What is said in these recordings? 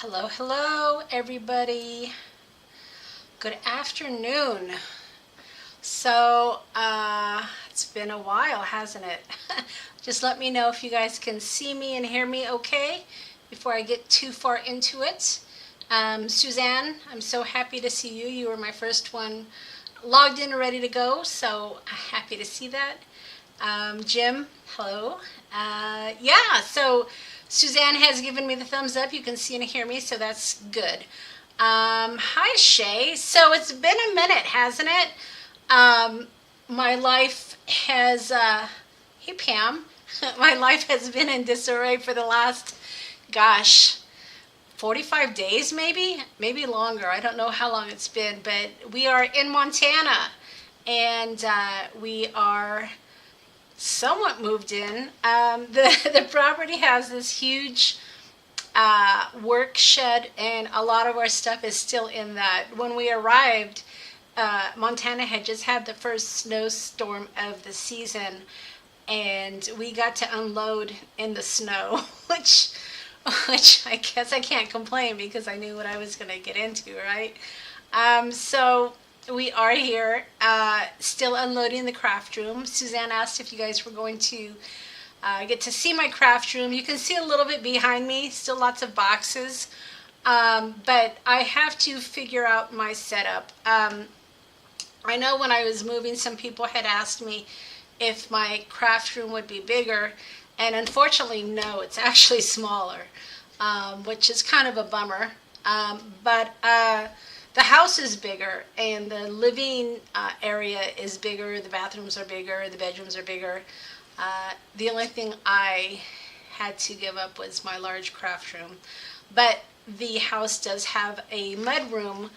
Hello, hello, everybody. Good afternoon. It's been a while, hasn't it? Just let me know if you guys can see me and hear me okay before I get too far into it. Suzanne, I'm so happy to see you. You were my first one logged in and ready to go, so happy to see that. Jim, hello. So Suzanne has given me the thumbs up. You can see and hear me, so that's good. Hi, Shay. So it's been a minute, hasn't it? My life has, hey, Pam. My life has been in disarray for the last, 45 days maybe longer. I don't know how long it's been, but we are in Montana, and we are somewhat moved in. The property has this huge work shed, and a lot of our stuff is still in that. When we arrived, Montana had just had the first snowstorm of the season, and we got to unload in the snow, which I guess I can't complain because I knew what I was going to get into, right? So we are here, still unloading the craft room. Suzanne asked if you guys were going to get to see my craft room. You can see a little bit behind me, still lots of boxes, but I have to figure out my setup. I know when I was moving, some people had asked me if my craft room would be bigger, and unfortunately, no, it's actually smaller, which is kind of a bummer. But the house is bigger, and the living area is bigger, the bathrooms are bigger, the bedrooms are bigger. The only thing I had to give up was my large craft room. But the house does have a mud room,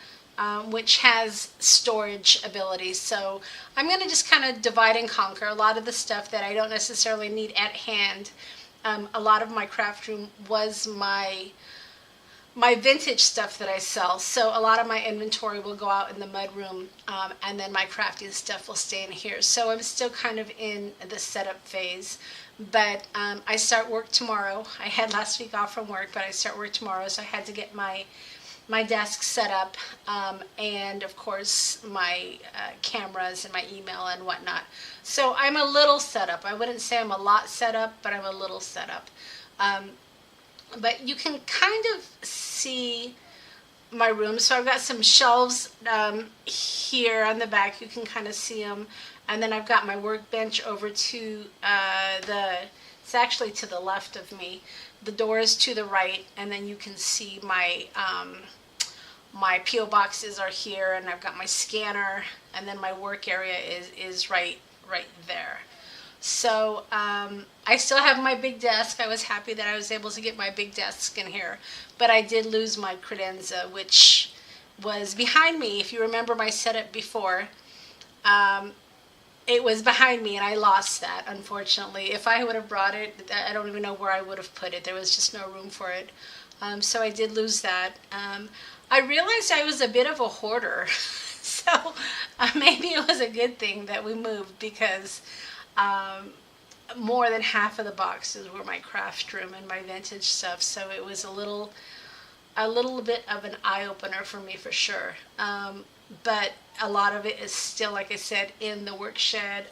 which has storage abilities. So I'm going to just kind of divide and conquer a lot of the stuff that I don't necessarily need at hand. A lot of my craft room was my vintage stuff that I sell. So a lot of my inventory will go out in the mud room, and then my crafting stuff will stay in here. So I'm still kind of in the setup phase. But I start work tomorrow. I had last week off from work, but I start work tomorrow, so I had to get my desk set up, and of course my cameras and my email and whatnot. So I'm a little set up. I wouldn't say I'm a lot set up, but I'm a little set up. But you can kind of see my room. So I've got some shelves here on the back. You can kind of see them. And then I've got my workbench over to it's actually to the left of me. The door is to the right, and then you can see my my P.O. boxes are here, and I've got my scanner, and then my work area is right there. So I still have my big desk. I was happy that I was able to get my big desk in here, but I did lose my credenza, which was behind me. If you remember my setup before, it was behind me, and I lost that, unfortunately. If I would have brought it, I don't even know where I would have put it. There was just no room for it. So I did lose that. I realized I was a bit of a hoarder, so maybe it was a good thing that we moved, because more than half of the boxes were my craft room and my vintage stuff, so it was a little bit of an eye-opener for me, for sure. But a lot of it is still, like I said, in the work shed.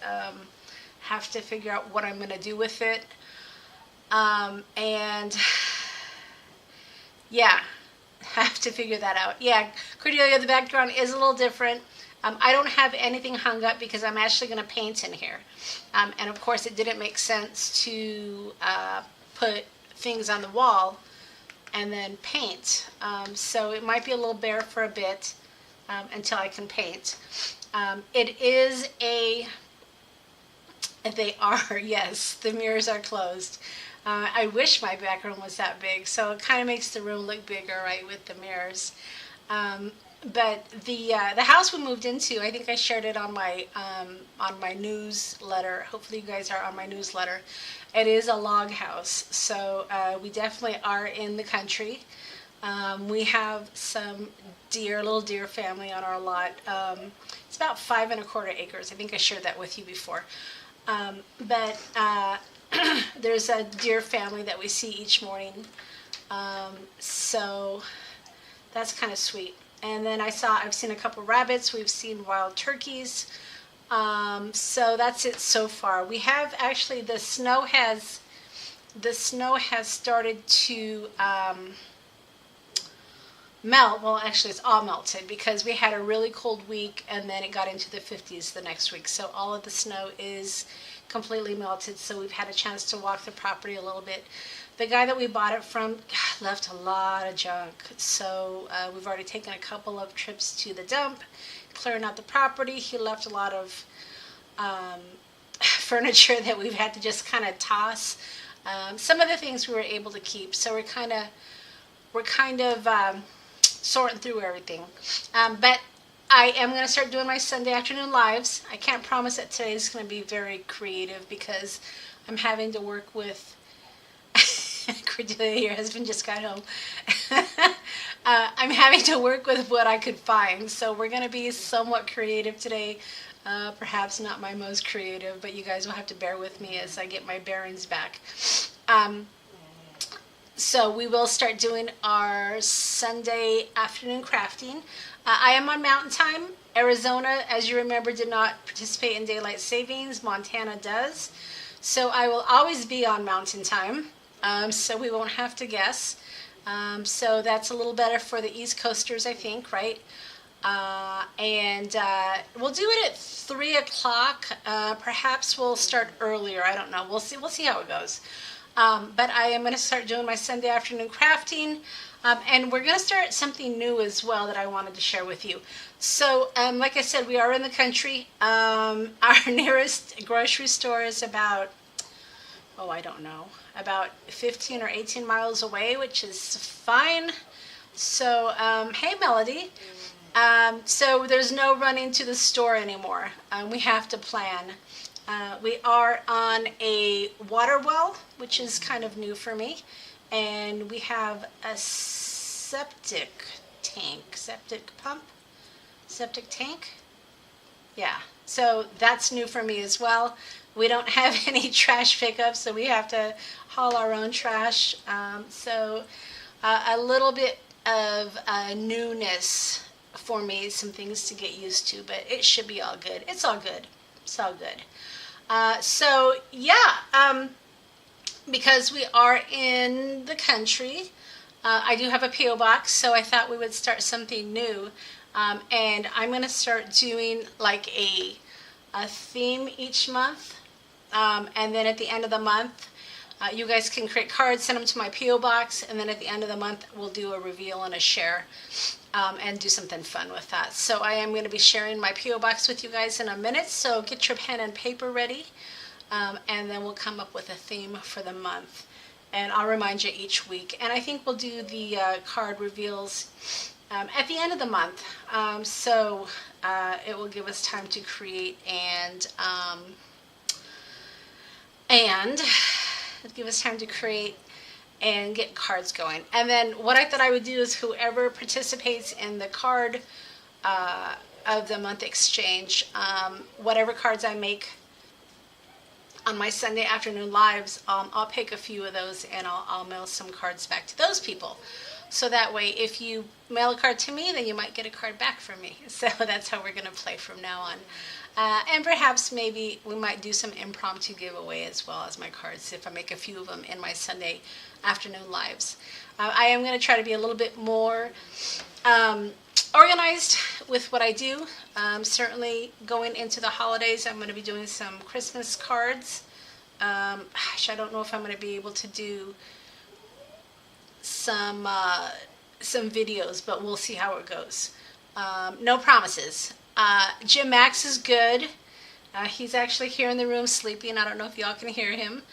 Have to figure out what I'm going to do with it. And yeah, have to figure that out. Yeah, Cordelia, the background is a little different. I don't have anything hung up because I'm actually going to paint in here. And of course, it didn't make sense to put things on the wall and then paint. So it might be a little bare for a bit until I can paint. It is they are, yes, the mirrors are closed. I wish my back room was that big, so it kind of makes the room look bigger, right, with the mirrors. But the house we moved into, I think I shared it on my newsletter. Hopefully you guys are on my newsletter. It is a log house, so we definitely are in the country. We have some little deer family on our lot. It's about 5¼ acres. I think I shared that with you before. But there's a deer family that we see each morning So that's kind of sweet. And then I've seen a couple rabbits. We've seen wild turkeys. So that's it so far. We have actually, the snow has started to melt. Well, actually, it's all melted because we had a really cold week and then it got into the 50s the next week. So all of the snow is completely melted. So we've had a chance to walk the property a little bit. The guy that we bought it from left a lot of junk. So we've already taken a couple of trips to the dump, clearing out the property. He left a lot of furniture that we've had to just kind of toss. Some of the things we were able to keep. So we're kind of sorting through everything. But I am going to start doing my Sunday afternoon lives. I can't promise that today is going to be very creative because I'm having to work with Cordelia, your husband just got home. I'm having to work with what I could find. So we're going to be somewhat creative today. Perhaps not my most creative, but you guys will have to bear with me as I get my bearings back. So we will start doing our Sunday afternoon crafting. I am on Mountain Time. Arizona, as you remember, did not participate in daylight savings. Montana does. So I will always be on Mountain Time. So we won't have to guess. So that's a little better for the East Coasters, I think, right? And we'll do it at 3 o'clock. Perhaps we'll start earlier. I don't know. We'll see how it goes. But I am going to start doing my Sunday afternoon crafting. And we're going to start something new as well that I wanted to share with you. So, like I said, we are in the country. Our nearest grocery store is about, I don't know, about 15 or 18 miles away, which is fine. So, hey, Melody. So there's no running to the store anymore. We have to plan. We are on a water well, which is kind of new for me. And we have a septic tank. Yeah, so that's new for me as well. We don't have any trash pickup, so we have to haul our own trash. So a little bit of newness for me, some things to get used to, but it should be all good. It's all good. So yeah, because we are in the country, I do have a P.O. box, so I thought we would start something new. And I'm going to start doing like a theme each month. And then at the end of the month, you guys can create cards, send them to my P.O. box, and then at the end of the month, we'll do a reveal and a share, and do something fun with that. So I am going to be sharing my P.O. box with you guys in a minute, so get your pen and paper ready, and then we'll come up with a theme for the month. And I'll remind you each week. And I think we'll do the card reveals at the end of the month. So it will give us time to create and give us time to create and get cards going. And then what I thought I would do is whoever participates in the card of the month exchange, whatever cards I make on my Sunday afternoon lives, I'll pick a few of those and I'll mail some cards back to those people. So that way, if you mail a card to me, then you might get a card back from me. So that's how we're going to play from now on. And perhaps maybe we might do some impromptu giveaway as well as my cards if I make a few of them in my Sunday afternoon lives. I am going to try to be a little bit more organized with what I do. Certainly going into the holidays, I'm going to be doing some Christmas cards. I don't know if I'm going to be able to do some videos, but we'll see how it goes. No promises. Jim Max is good. He's actually here in the room sleeping. I don't know if y'all can hear him,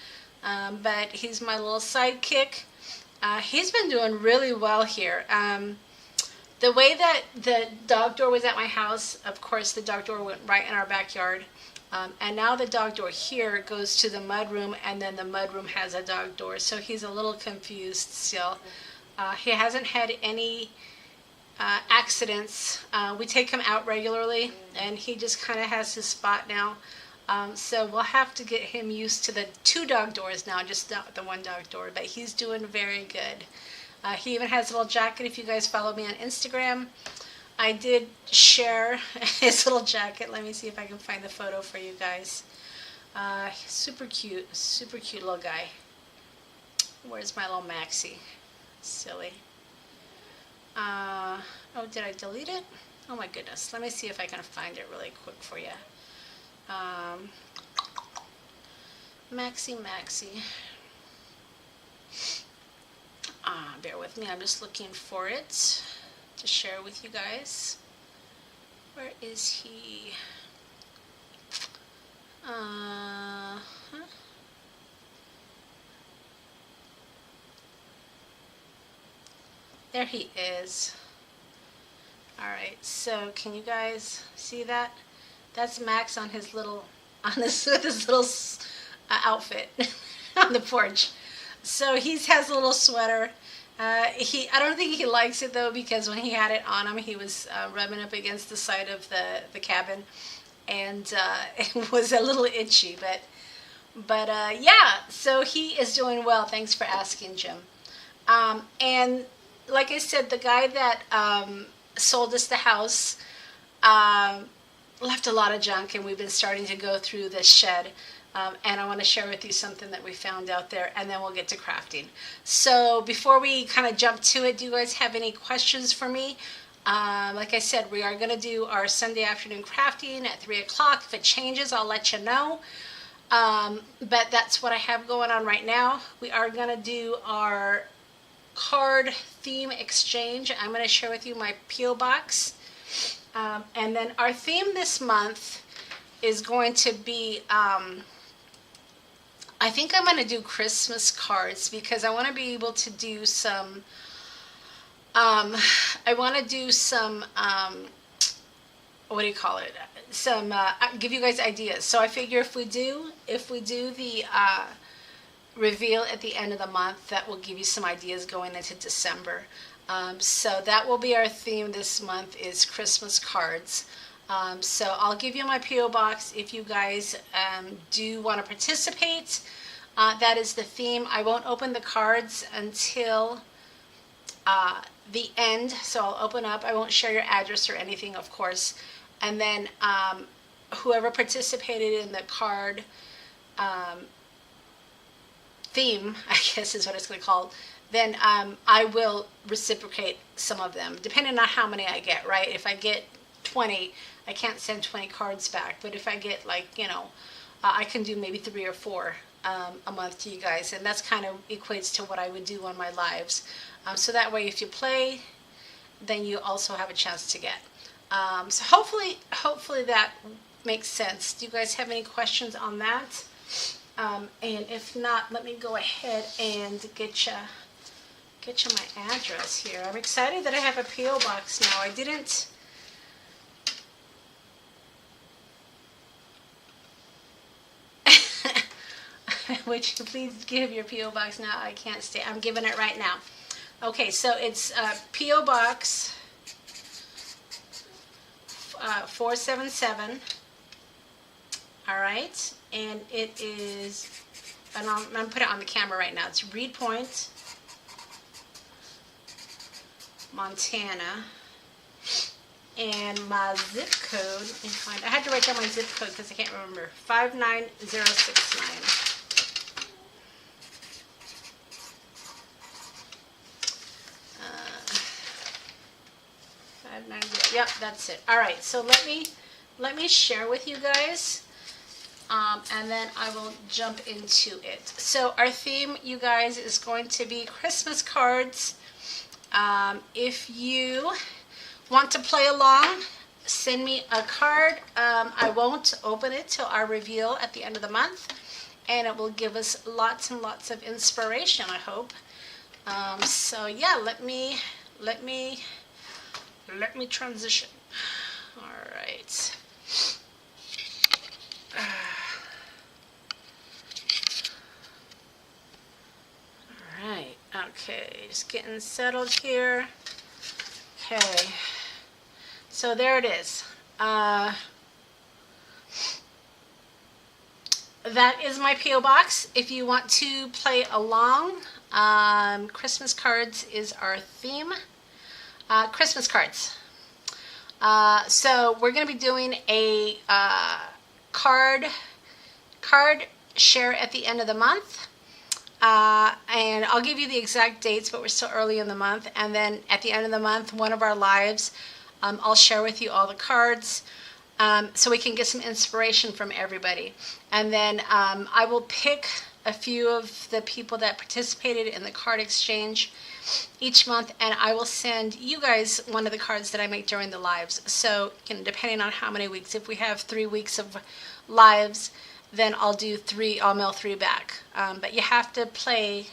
but he's my little sidekick. He's been doing really well here. The way that the dog door was at my house, of course, the dog door went right in our backyard. And now the dog door here goes to the mud room, and then the mud room has a dog door. So he's a little confused still. He hasn't had any accidents. We take him out regularly, and he just kind of has his spot now. So we'll have to get him used to the 2 dog doors now, just not the 1 dog door. But he's doing very good. He even has a little jacket. If you guys follow me on Instagram, I did share his little jacket. Let me see if I can find the photo for you guys. Super cute little guy. Where's my little maxi? Silly. Oh, did I delete it? Oh my goodness. Let me see if I can find it really quick for you. Maxi. Bear with me. I'm just looking for it to share with you guys. Where is he? There he is. Alright, so can you guys see that? That's Max on his little, with his little outfit on the porch. So he has a little sweater. I don't think he likes it though, because when he had it on him, he was rubbing up against the side of the cabin, and it was a little itchy. But yeah, so he is doing well. Thanks for asking, Jim. And like I said, the guy that sold us the house left a lot of junk, and we've been starting to go through this shed. And I want to share with you something that we found out there, and then we'll get to crafting. So before we kind of jump to it, do you guys have any questions for me? Like I said, we are going to do our Sunday afternoon crafting at 3 o'clock. If it changes, I'll let you know. But that's what I have going on right now. We are going to do our card theme exchange. I'm going to share with you my P.O. box. And then our theme this month is going to be... I think I'm going to do Christmas cards, because I want to be able to do some, what do you call it? Give you guys ideas. So I figure if we do the reveal at the end of the month, that will give you some ideas going into December. So that will be our theme this month, is Christmas cards. So I'll give you my P.O. box if you guys do want to participate. That is the theme. I won't open the cards until the end, so I'll open up. I won't share your address or anything, of course. And then whoever participated in the card theme, I guess is what it's going to be called, then I will reciprocate some of them, depending on how many I get, right? If I get 20, I can't send 20 cards back, but if I get, like, you know, I can do maybe 3 or 4 a month to you guys, and that's kind of equates to what I would do on my lives. So that way, if you play, then you also have a chance to get. So hopefully that makes sense. Do you guys have any questions on that? And if not, let me go ahead and get you my address here. I'm excited that I have a P.O. box now. I didn't. Would you please give your P.O. box now? I can't stay. I'm giving it right now. Okay, so it's P.O. Box 477. All right, and it is, and I'm going to put it on the camera right now. It's Reed Point, Montana. And my zip code, I had to write down my zip code because I can't remember. 59069. Yep, that's it. All right, so let me share with you guys, and then I will jump into it. So our theme, you guys, is going to be Christmas cards. If you want to play along, send me a card. I won't open it till our reveal at the end of the month, and it will give us lots and lots of inspiration, I hope. So yeah, let me transition. All right. All right. Okay, just getting settled here. Okay. So there it is. That is my P.O. box. If you want to play along, Christmas cards is our theme. Christmas cards. So we're going to be doing a card share at the end of the month. And I'll give you the exact dates, but we're still early in the month. And then at the end of the month, one of our lives, I'll share with you all the cards so we can get some inspiration from everybody. And then I will pick a few of the people that participated in the card exchange each month, and I will send you guys one of the cards that I make during the lives. So, depending on how many weeks, if we have 3 weeks of lives, then I'll do 3, I'll mail 3 back. But you have to play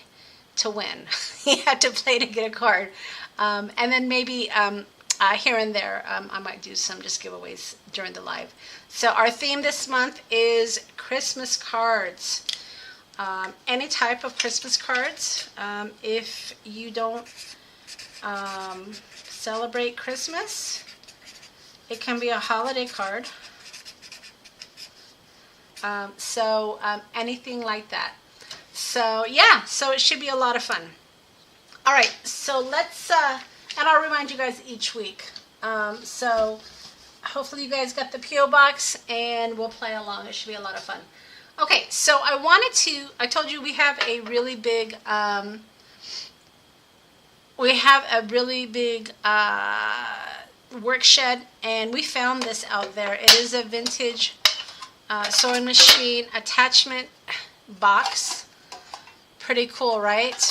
to win. You have to play to get a card. And then maybe here and there, I might do some just giveaways during the live. So our theme this month is Christmas cards. Any type of Christmas cards. If you don't celebrate Christmas, it can be a holiday card. Anything like that. So yeah, so it should be a lot of fun. All right, so let's, and I'll remind you guys each week. So hopefully you guys got the P.O. box and we'll play along. It should be a lot of fun. Okay, so I told you we have a really big, work shed, and we found this out there. It is a vintage sewing machine attachment box. Pretty cool, right?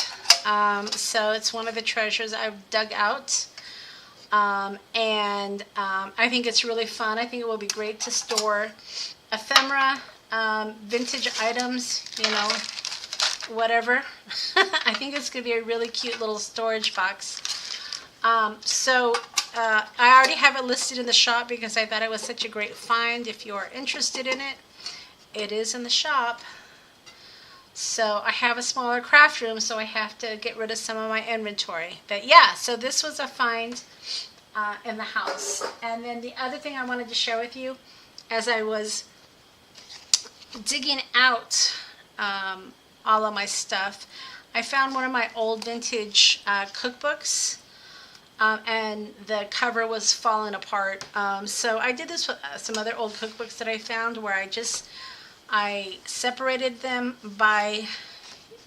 So it's one of the treasures I've dug out. I think it's really fun. I think it will be great to store ephemera, vintage items, whatever. I think it's going to be a really cute little storage box. I already have it listed in the shop because I thought it was such a great find. If you are interested in it, it is in the shop. So I have a smaller craft room, so I have to get rid of some of my inventory. But yeah, so this was a find in the house. And then the other thing I wanted to share with you, as I was digging out all of my stuff, I found one of my old vintage cookbooks, and the cover was falling apart. So I did this with some other old cookbooks that I found, where I separated them by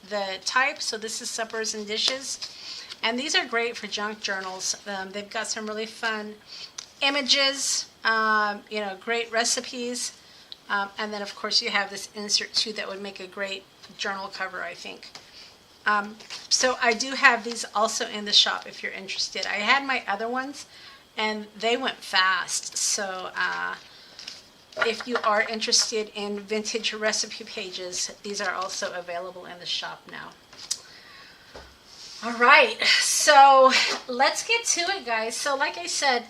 the type. So this is suppers and dishes, and these are great for junk journals. They've got some really fun images, great recipes. And then, of course, you have this insert too that would make a great journal cover, I think. So I do have these also in the shop if you're interested. I had my other ones, and they went fast. So if you are interested in vintage recipe pages, these are also available in the shop now. All right, so let's get to it, guys. So like I said,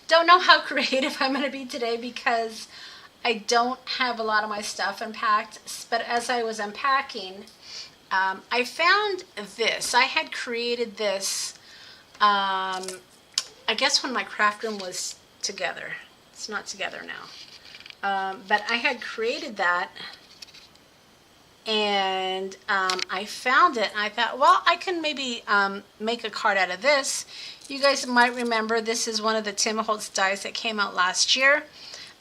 don't know how creative I'm going to be today because I don't have a lot of my stuff unpacked, but as I was unpacking, I found this. I had created this, I guess when my craft room was together. It's not together now. But I had created that, and I found it, and I thought, well, I can maybe make a card out of this. You guys might remember this is one of the Tim Holtz dies that came out last year.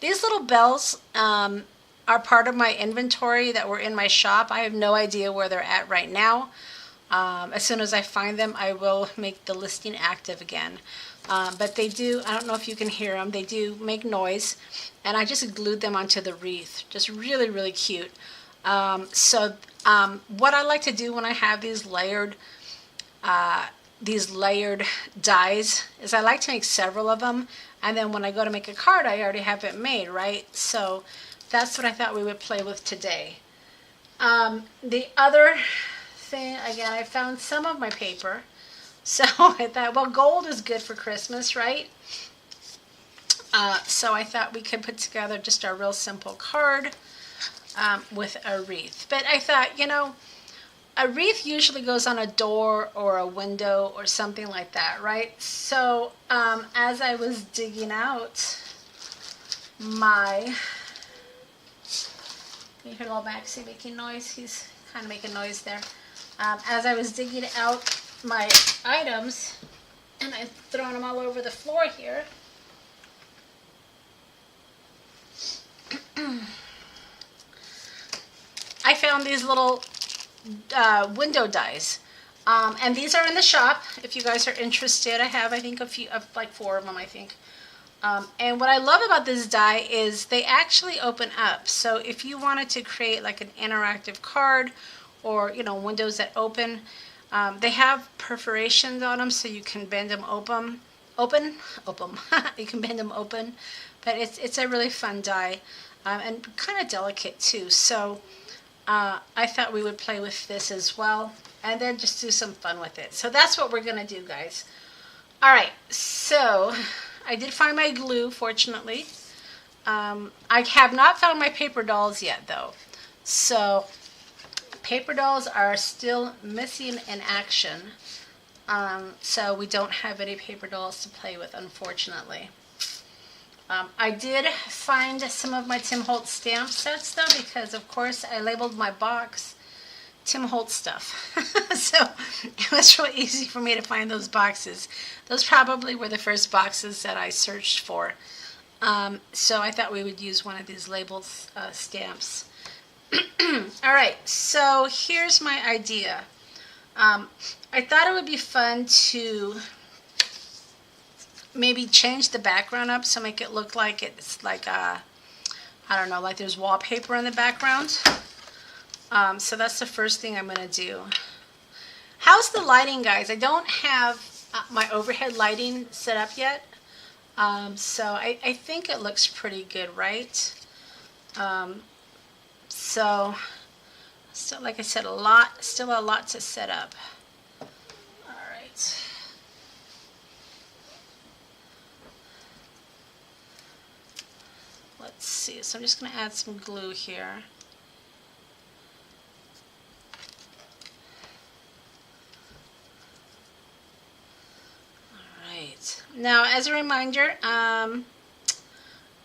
These little bells are part of my inventory that were in my shop. I have no idea where they're at right now. As soon as I find them, I will make the listing active again. But they do, I don't know if you can hear them, they do make noise. And I just glued them onto the wreath. Just really, really cute. What I like to do when I have these layered dies is I like to make several of them, and then when I go to make a card, I already have it made, right? So that's what I thought we would play with today. The other thing, again, I found some of my paper, so I thought, well, gold is good for Christmas, right? So I thought we could put together just a real simple card with a wreath. But I thought, a wreath usually goes on a door or a window or something like that, right? So as I was digging out my, you hear little Maxie making noise? He's kind of making noise there. as I was digging out my items, and I'm throwing them all over the floor here. I found these little window dies. And these are in the shop if you guys are interested. I have, I think, a few, like 4 of them, I think. And what I love about this die is they actually open up. So if you wanted to create like an interactive card or, you know, windows that open, they have perforations on them so you can bend them open. You can bend them open. But it's a really fun die and kind of delicate too. So I thought we would play with this as well and then just do some fun with it. So that's what we're going to do, guys. All right, so I did find my glue, fortunately. I have not found my paper dolls yet, though. So paper dolls are still missing in action. So we don't have any paper dolls to play with, unfortunately. I did find some of my Tim Holtz stamp sets, though, because, of course, I labeled my box Tim Holtz stuff. So it was really easy for me to find those boxes. Those probably were the first boxes that I searched for. So I thought we would use one of these labeled stamps. All right, so here's my idea. I thought it would be fun to maybe change the background up so make it look like it's like I don't know, like there's wallpaper in the background. So that's the first thing I'm going to do. How's the lighting, guys? I don't have my overhead lighting set up yet. So I think it looks pretty good, right? So like I said, still a lot to set up. All right. Let's see. So I'm just going to add some glue here. Now, as a reminder, I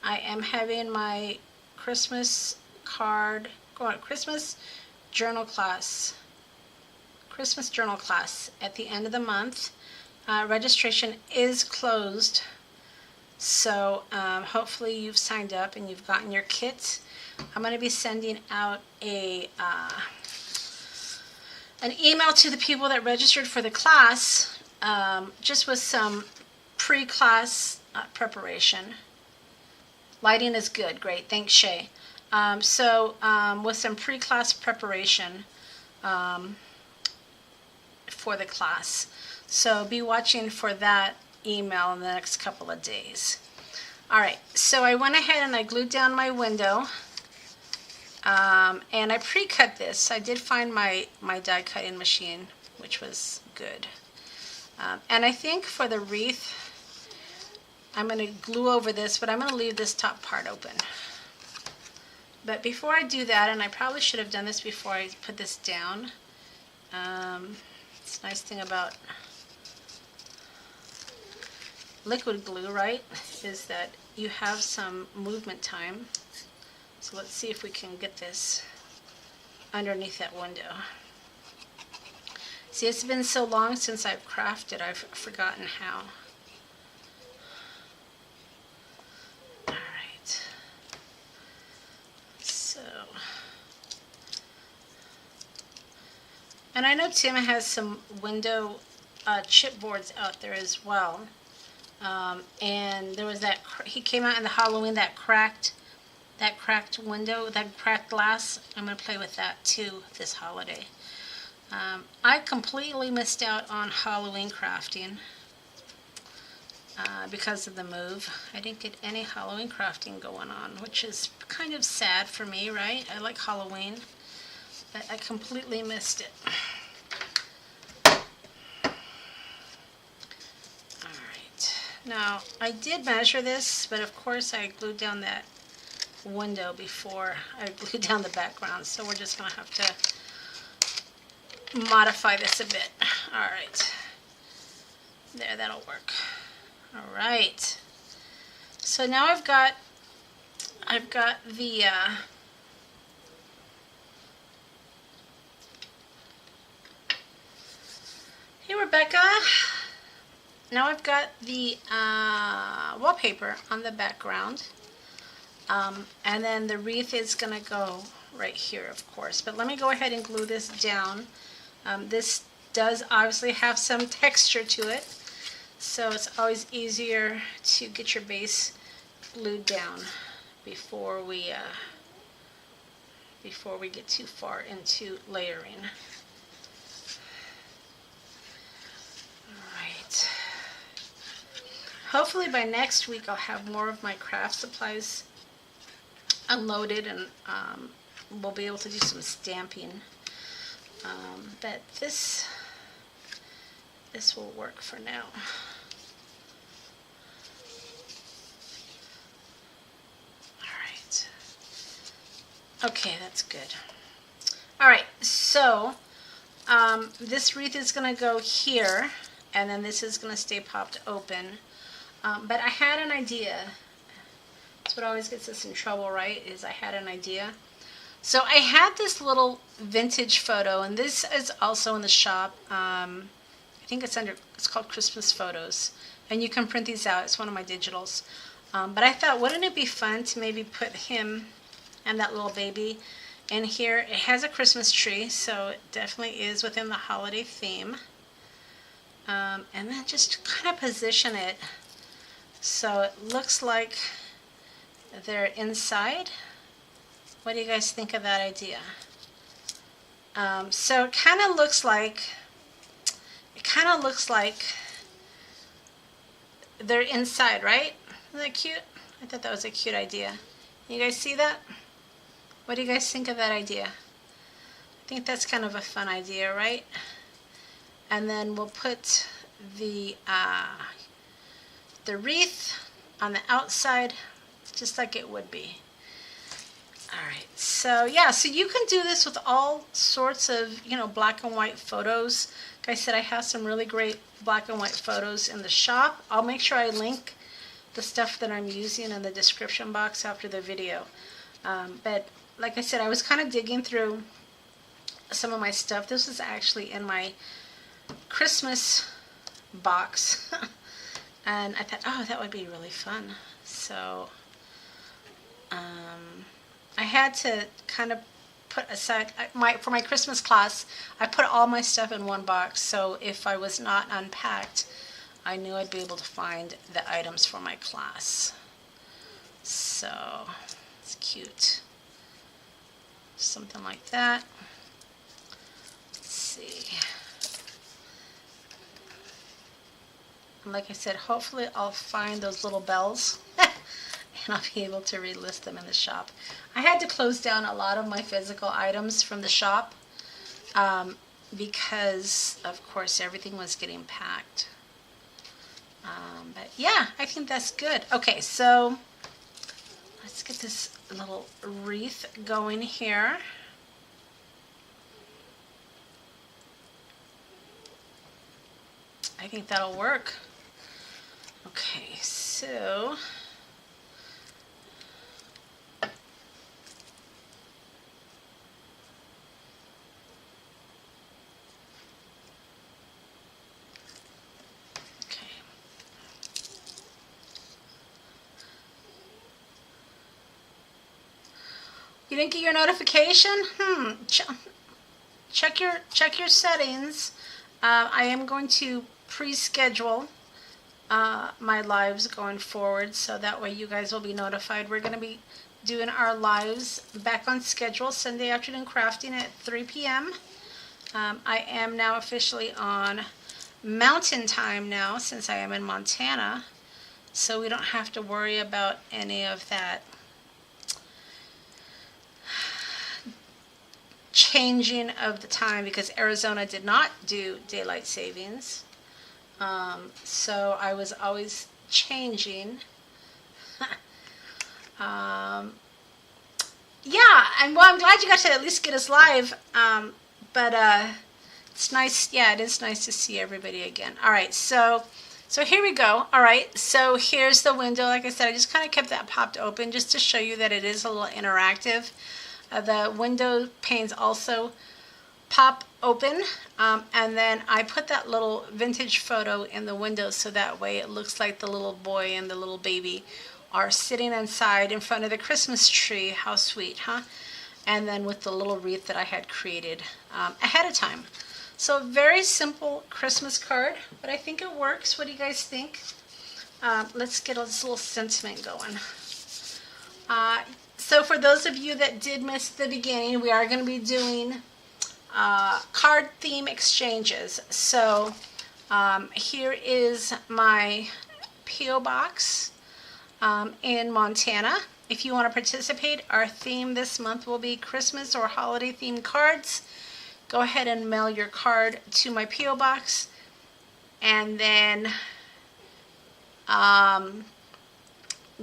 am having my Christmas journal class at the end of the month. Registration is closed, so hopefully you've signed up and you've gotten your kit. I'm going to be sending out an email to the people that registered for the class, just with some pre-class preparation. Lighting is good. Great. Thanks, Shay. With some pre-class preparation for the class. So be watching for that email in the next couple of days. All right. So I went ahead and I glued down my window. And I pre-cut this. I did find my die cutting machine, which was good. And I think for the wreath, I'm going to glue over this, but I'm going to leave this top part open. But before I do that, and I probably should have done this before I put this down, it's a nice thing about liquid glue, right, is that you have some movement time. So let's see if we can get this underneath that window. See, it's been so long since I've crafted, I've forgotten how. Alright. So. And I know Tim has some window chipboards out there as well. And there was that, he came out in the Halloween, that cracked window, that cracked glass. I'm going to play with that too this holiday. I completely missed out on Halloween crafting because of the move. I didn't get any Halloween crafting going on, which is kind of sad for me, right? I like Halloween, but I completely missed it. Alright, now I did measure this, but of course I glued down that window before I glued down the background, so we're just going to have to modify this a bit. Alright. There, that'll work. Alright. So now I've got the Hey Rebecca, now I've got the wallpaper on the background, and then the wreath is going to go right here, of course. But let me go ahead and glue this down. This does obviously have some texture to it, so it's always easier to get your base glued down before we get too far into layering. Alright. Hopefully by next week I'll have more of my craft supplies unloaded, and we'll be able to do some stamping. But this will work for now. Alright. Okay, that's good. Alright, so this wreath is going to go here, and then this is going to stay popped open. But I had an idea. That's what always gets us in trouble, right? Is I had an idea. So I had this little vintage photo, and this is also in the shop. I think it's called Christmas Photos, and you can print these out. It's one of my digitals. But I thought, wouldn't it be fun to maybe put him and that little baby in here? It has a Christmas tree, so it definitely is within the holiday theme. And then just kind of position it so it looks like they're inside. What do you guys think of that idea? So it kind of looks like they're inside, right? Isn't that cute? I thought that was a cute idea. You guys see that? What do you guys think of that idea? I think that's kind of a fun idea, right? And then we'll put the wreath on the outside, just like it would be. Alright, so yeah, so you can do this with all sorts of, black and white photos. Like I said, I have some really great black and white photos in the shop. I'll make sure I link the stuff that I'm using in the description box after the video. But like I said, I was kind of digging through some of my stuff. This was actually in my Christmas box. And I thought, oh, that would be really fun. So I had to kind of put aside for my Christmas class. I put all my stuff in one box, so if I was not unpacked, I knew I'd be able to find the items for my class. So it's cute. Something like that. Let's see. And like I said, hopefully I'll find those little bells and I'll be able to relist them in the shop. I had to close down a lot of my physical items from the shop because, of course, everything was getting packed. But yeah, I think that's good. Okay, so let's get this little wreath going here. I think that'll work. Okay, so you didn't get your notification? Check your settings. I am going to pre-schedule my lives going forward, so that way you guys will be notified. We're going to be doing our lives back on schedule, Sunday afternoon crafting at 3 p.m. I am now officially on Mountain Time now, since I am in Montana, so we don't have to worry about any of that changing of the time, because Arizona did not do daylight savings. So I was always changing. Yeah, and well, I'm glad you got to at least get us live. But it's nice. Yeah, it is nice to see everybody again. All right, so here we go. All right, so here's the window. Like I said, I just kind of kept that popped open just to show you that it is a little interactive. The window panes also pop open, and then I put that little vintage photo in the window so that way it looks like the little boy and the little baby are sitting inside in front of the Christmas tree. How sweet, huh? And then with the little wreath that I had created ahead of time. So very simple Christmas card, but I think it works. What do you guys think? Let's get this little sentiment going. So for those of you that did miss the beginning, we are going to be doing card theme exchanges. So here is my P.O. box in Montana. If you want to participate, our theme this month will be Christmas or holiday themed cards. Go ahead and mail your card to my P.O. box, and then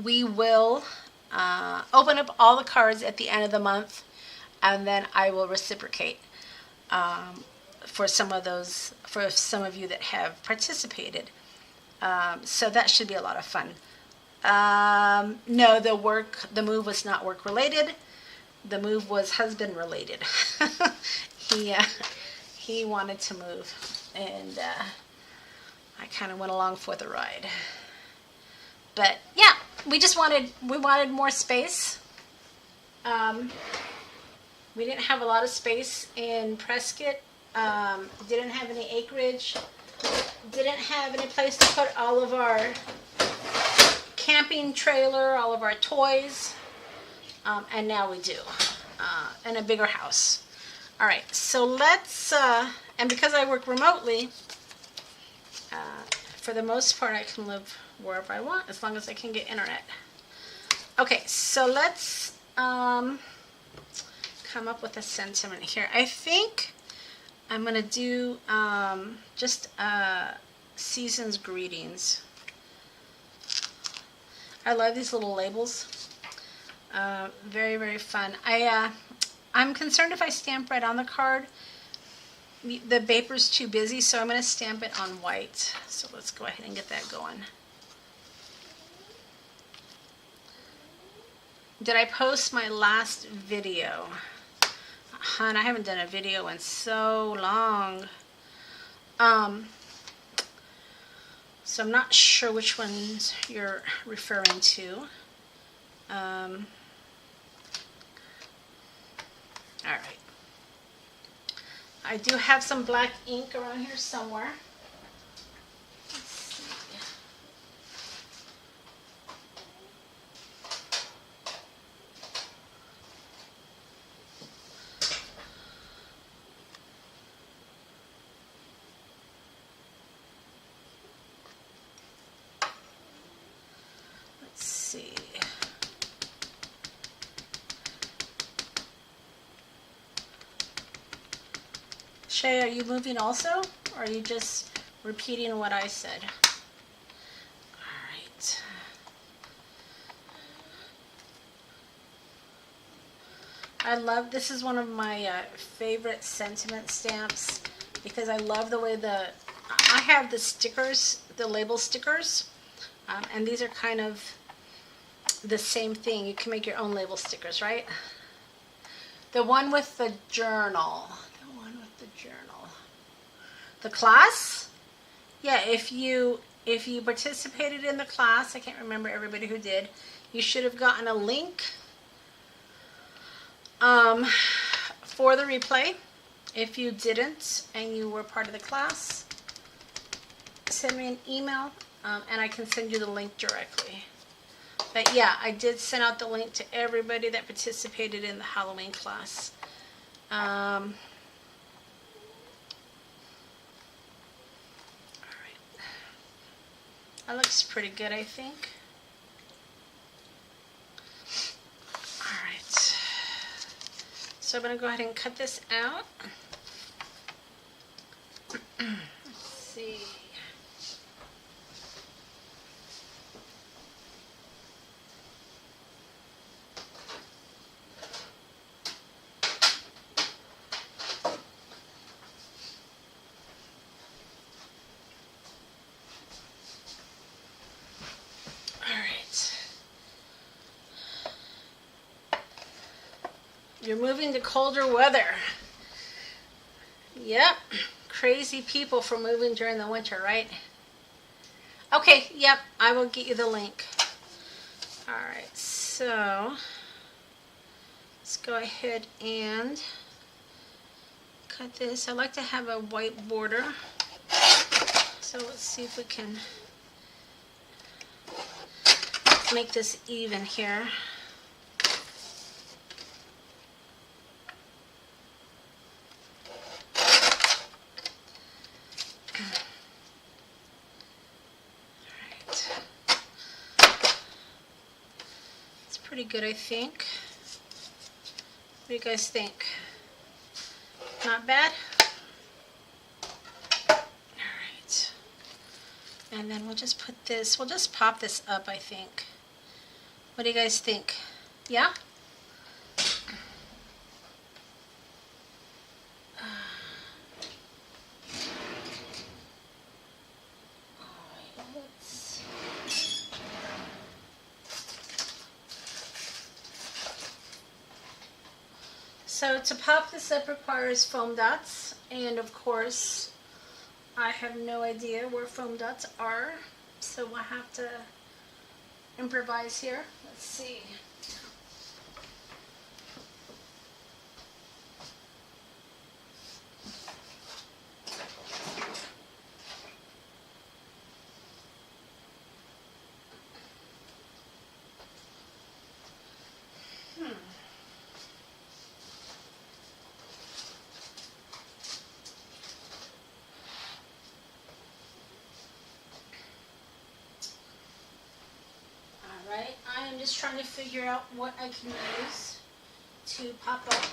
we will open up all the cards at the end of the month, and then I will reciprocate for some of you that have participated. So that should be a lot of fun. No, the move was not work related. The move was husband related. He wanted to move, and I kind of went along for the ride. But yeah, we wanted more space. We didn't have a lot of space in Prescott. Didn't have any acreage. Didn't have any place to put all of our camping trailer, all of our toys. And now we do. And a bigger house. All right, so let's, and because I work remotely, for the most part I can live wherever I want as long as I can get internet. Okay, so let's come up with a sentiment here. I think I'm going to do just season's greetings. I love these little labels. Very, very fun. I'm concerned if I stamp right on the card, the paper's too busy, so I'm going to stamp it on white. So let's go ahead and get that going. Did I post my last video? Hun, I haven't done a video in so long. So I'm not sure which ones you're referring to. All right. I do have some black ink around here somewhere. Let's see. Let's see. Shay, are you moving also? Or are you just repeating what I said? All right. I love, this is one of my favorite sentiment stamps because I love the way I have the stickers, the label stickers, and these are kind of the same thing. You can make your own label stickers, right? The one with the journal. The class? Yeah, if you participated in the class, I can't remember everybody who did, you should have gotten a link for the replay. If you didn't and you were part of the class, send me an email and I can send you the link directly. But yeah, I did send out the link to everybody that participated in the Halloween class. That looks pretty good, I think. All right. So I'm going to go ahead and cut this out. Let's see. You're moving to colder weather. Yep. Crazy people for moving during the winter, right? Okay, yep, I will get you the link. Alright, so let's go ahead and cut this. I like to have a white border. So let's see if we can make this even here. Pretty good, I think. What do you guys think? Not bad? Alright. And then we'll just put this, we'll just pop this up, I think. What do you guys think? Yeah? So to pop this up requires foam dots, and of course I have no idea where foam dots are, so we'll have to improvise here. Let's see. I am just trying to figure out what I can use to pop up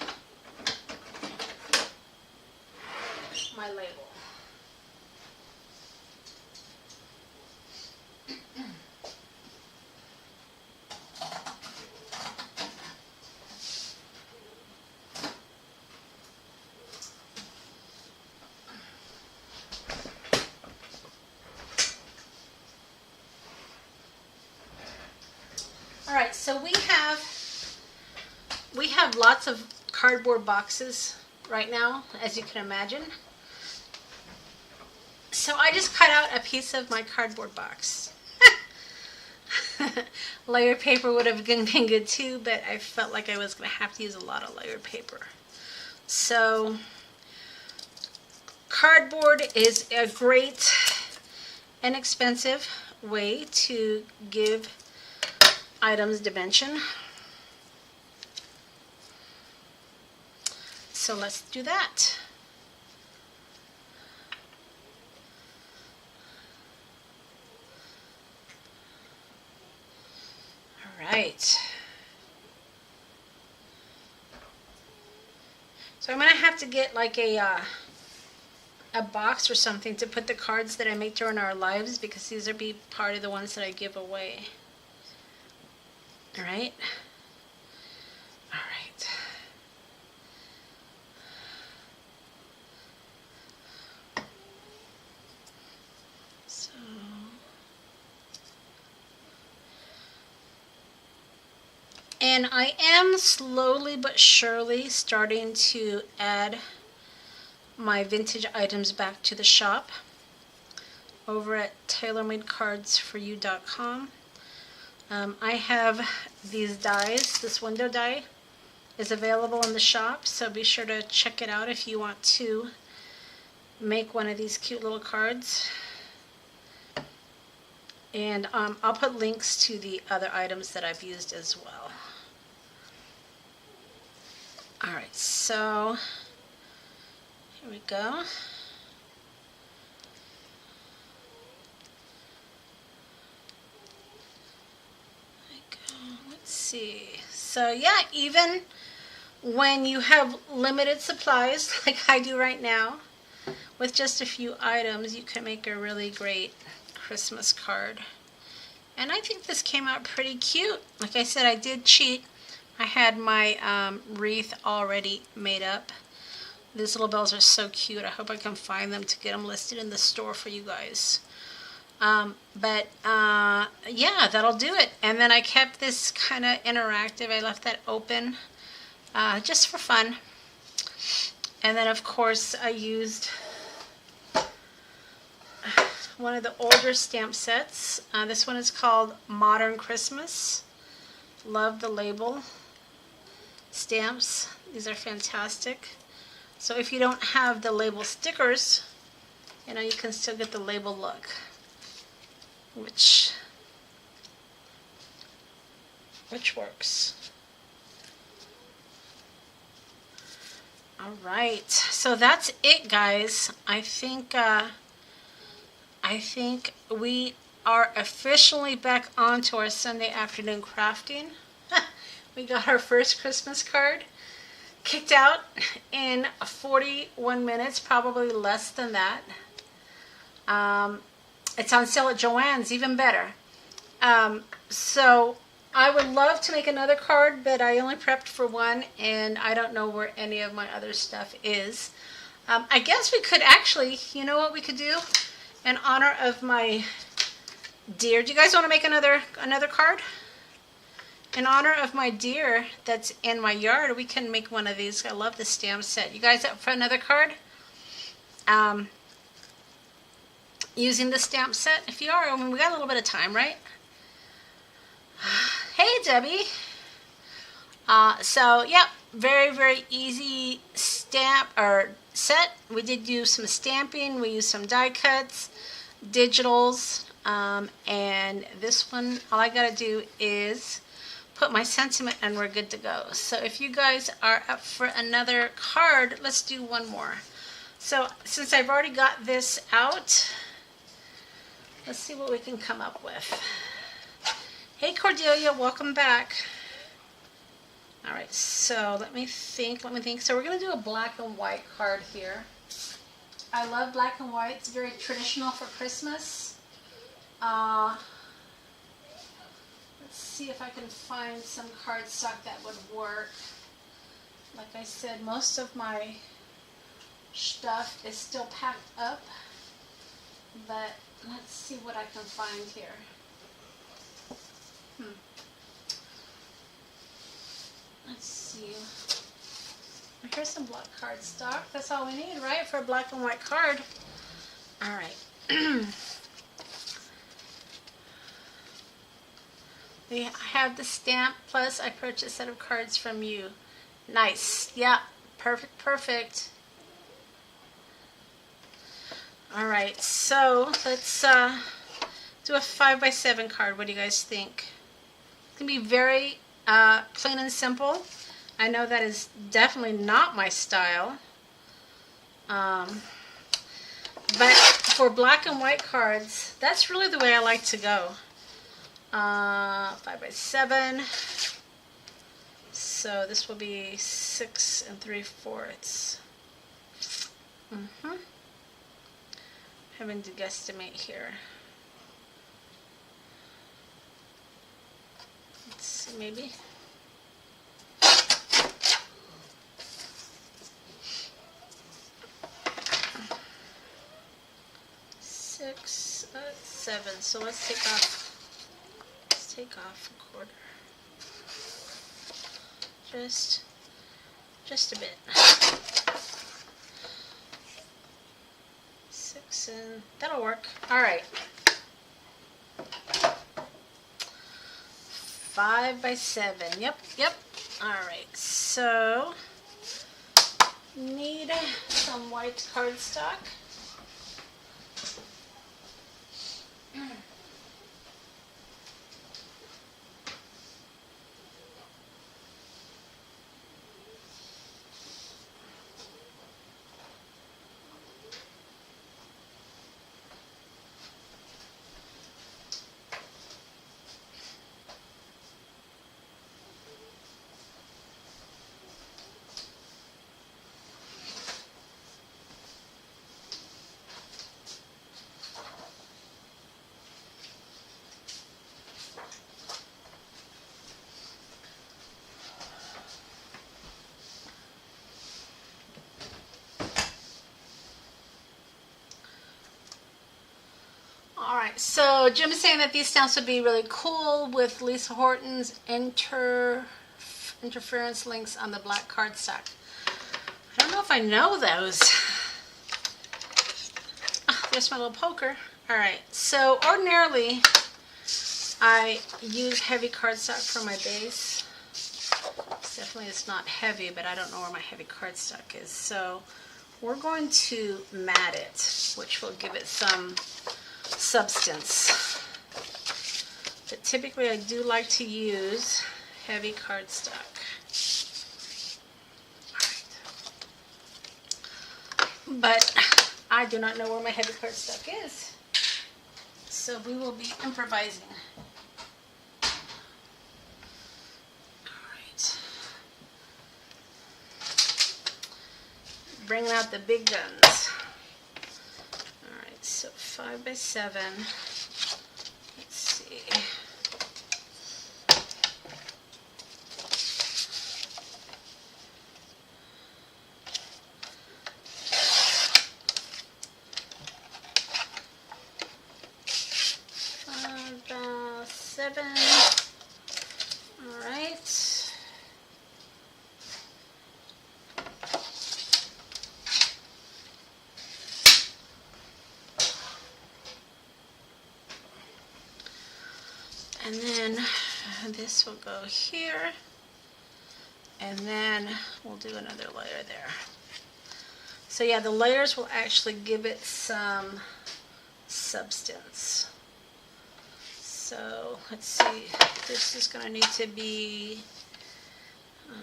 my label. All right, so we have lots of cardboard boxes right now, as you can imagine. So I just cut out a piece of my cardboard box. Layered paper would have been good too, but I felt like I was going to have to use a lot of layered paper. So cardboard is a great, inexpensive way to give items dimension. So let's do that. All right. So I'm gonna have to get like a box or something to put the cards that I make during our lives, because these will be part of the ones that I give away. All right. All right. So and I am slowly but surely starting to add my vintage items back to the shop over at Taylormadecards4u.com. I have these dies. This window die is available in the shop, so be sure to check it out if you want to make one of these cute little cards. And I'll put links to the other items that I've used as well. Alright, so here we go. See. So yeah, even when you have limited supplies like I do right now, with just a few items, you can make a really great Christmas card. And I think this came out pretty cute. Like I said, I did cheat. I had my wreath already made up. These little bells are so cute. I hope I can find them to get them listed in the store for you guys. Yeah, that'll do it. And then I kept this kind of interactive. I left that open just for fun. And then of course I used one of the older stamp sets. This one is called Modern Christmas. Love the label stamps. These are fantastic. So if you don't have the label stickers, you know, you can still get the label look, which works. All right, so that's it, guys. I think we are officially back on to our Sunday afternoon crafting. We got our first Christmas card kicked out in 41 minutes, probably less than that. It's on sale at Joann's, even better. So I would love to make another card, but I only prepped for one, and I don't know where any of my other stuff is. I guess we could actually, you know what we could do? In honor of my deer. Do you guys want to make another card? In honor of my deer that's in my yard, we can make one of these. I love the stamp set. You guys up for another card? Using the stamp set? If you are, I mean, we got a little bit of time, right? Hey, Debbie. So, yeah, very, very easy stamp or set. We did use some stamping. We used some die cuts, digitals, and this one, all I got to do is put my sentiment and we're good to go. So if you guys are up for another card, let's do one more. So since I've already got this out, let's see what we can come up with. Hey Cordelia, welcome back. All right, so let me think. So we're gonna do a black and white card here. I love black and white. It's very traditional for Christmas. Let's see if I can find some cardstock that would work. Like I said, most of my stuff is still packed up, but let's see what I can find here. Let's see. Here's some black cardstock. That's all we need, right, for a black and white card. All right. I have the stamp, plus I purchased a set of cards from you. Nice. Yeah, perfect, perfect. All right, so let's do a 5x7 card. What do you guys think? It's going to be very plain and simple. I know that is definitely not my style. But for black and white cards, that's really the way I like to go. 5x7. So this will be 6 3/4. Having to guesstimate here. Let's see, maybe. Six, 7. So let's take off. Let's take off a quarter. Just a bit. 6 and that'll work. All right. 5x7. Yep. All right. So need some white cardstock. Alright, so Jim is saying that these stamps would be really cool with Lisa Horton's interference links on the black cardstock. I don't don't know if I know those. Oh, there's my little poker. All right, so ordinarily I use heavy cardstock for my base. Definitely it's not heavy, but I don't know where my heavy cardstock is. So we're going to mat it, which will give it some substance. But typically I do like to use heavy cardstock. But I do not know where my heavy cardstock is. So we will be improvising. Alright. Bringing out the big guns. Alright, so 5 by 7. Let's see. Seven. All right. And then this will go here. And then we'll do another layer there. So yeah, the layers will actually give it some substance. So let's see, this is going to need to be I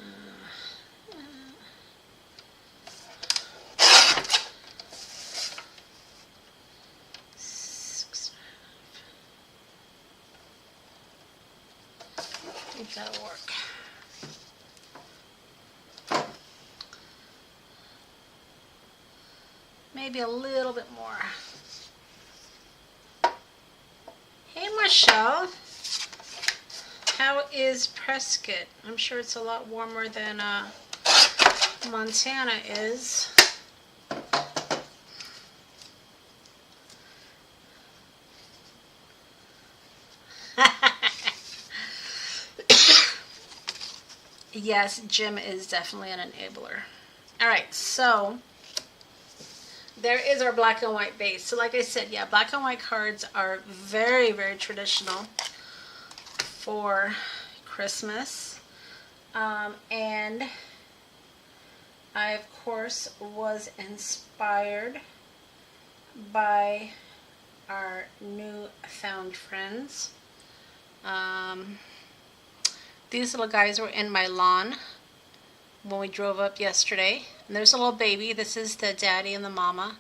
think that'll work. Maybe a little bit more. Hey Michelle, how is Prescott? I'm sure it's a lot warmer than Montana is. Yes, Jim is definitely an enabler. All right, so there is our black and white base. So like I said, yeah, black and white cards are very, very traditional for Christmas. And I, of course, was inspired by our newfound friends. These little guys were in my lawn when we drove up yesterday. And there's a little baby. This is the daddy and the mama.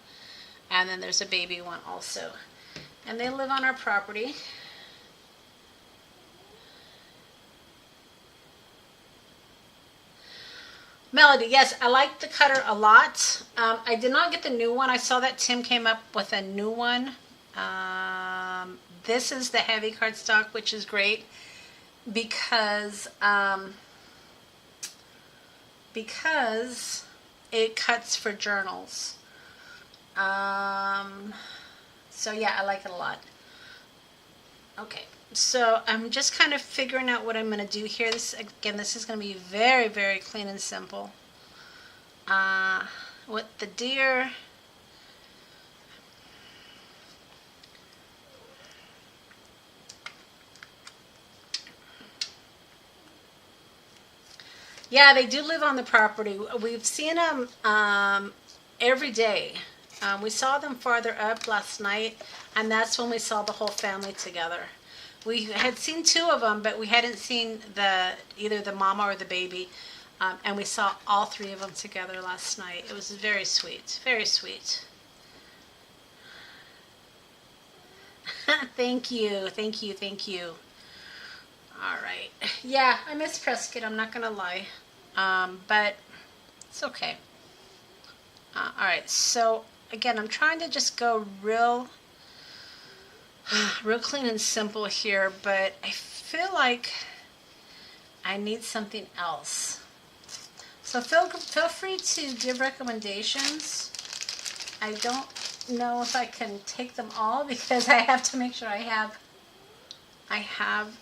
And then there's a baby one also. And they live on our property. Melody, yes, I like the cutter a lot. I did not get the new one. I saw that Tim came up with a new one. This is the heavy cardstock, which is great because it cuts for journals. So yeah, I like it a lot. Okay, so I'm just kind of figuring out what I'm going to do here. This is going to be very, very clean and simple. With the deer, yeah, they do live on the property. We've seen them every day. We saw them farther up last night, and that's when we saw the whole family together. We had seen two of them, but we hadn't seen either the mama or the baby, and we saw all three of them together last night. It was very sweet, very sweet. Thank you, thank you, thank you. All right. Yeah, I miss Prescott, I'm not going to lie, but it's okay. All right, so again, I'm trying to just go real clean and simple here, but I feel like I need something else. So feel free to give recommendations. I don't know if I can take them all because I have to make sure I have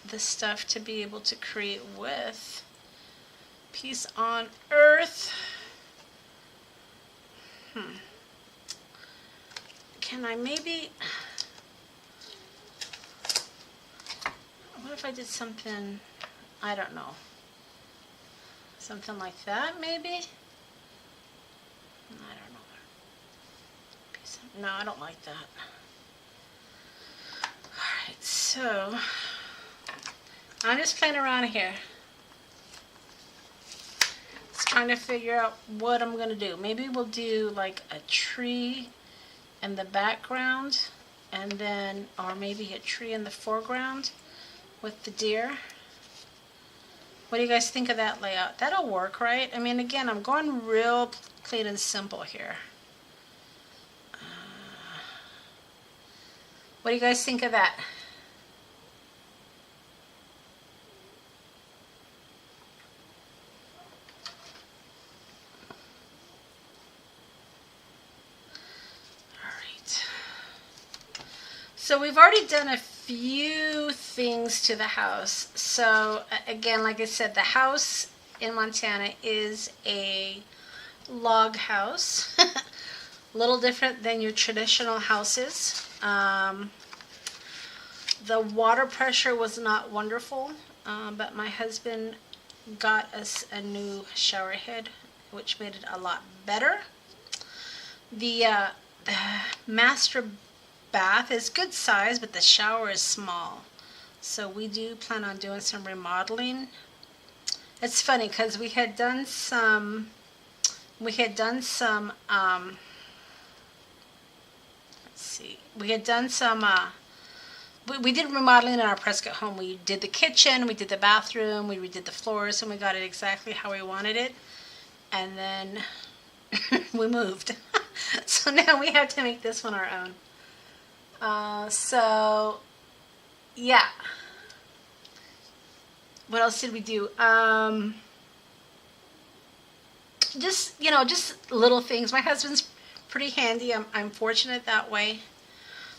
the stuff to be able to create with. Peace on earth. I maybe, what if I did something, I don't know, something like that maybe? I don't know. No, I don't like that. Alright, so I'm just playing around here. Just trying to figure out what I'm going to do. Maybe we'll do like a tree in the background, and then, or maybe a tree in the foreground with the deer. What do you guys think of that layout? That'll work, right? I mean, again, I'm going real clean and simple here. What do you guys think of that? So we've already done a few things to the house. So again, like I said, the house in Montana is a log house. A little different than your traditional houses. The water pressure was not wonderful, but my husband got us a new shower head, which made it a lot better. The master bath is good size, but the shower is small. So we do plan on doing some remodeling. It's funny because we had done some let's see, we had done some we did remodeling in our Prescott home. We did the kitchen, we did the bathroom, we redid the floors, and we got it exactly how we wanted it. And then we moved. So now we have to make this one our own. So yeah. What else did we do? Just, you know, just little things. My husband's pretty handy. I'm fortunate that way.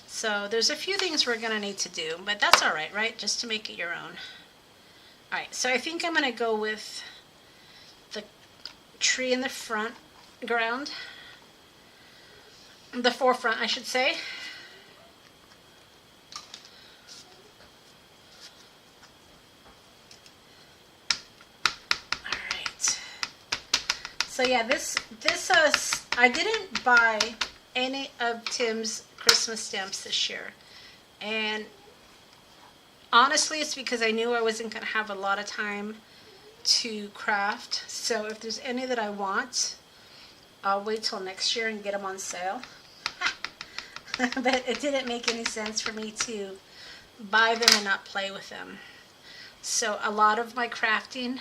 So there's a few things we're going to need to do, but that's all right, right? Just to make it your own. All right, so I think I'm going to go with the tree in the front ground. The forefront, I should say. So yeah, this I didn't buy any of Tim's Christmas stamps this year, and honestly it's because I knew I wasn't going to have a lot of time to craft. So if there's any that I want, I'll wait till next year and get them on sale. But it didn't make any sense for me to buy them and not play with them. So a lot of my crafting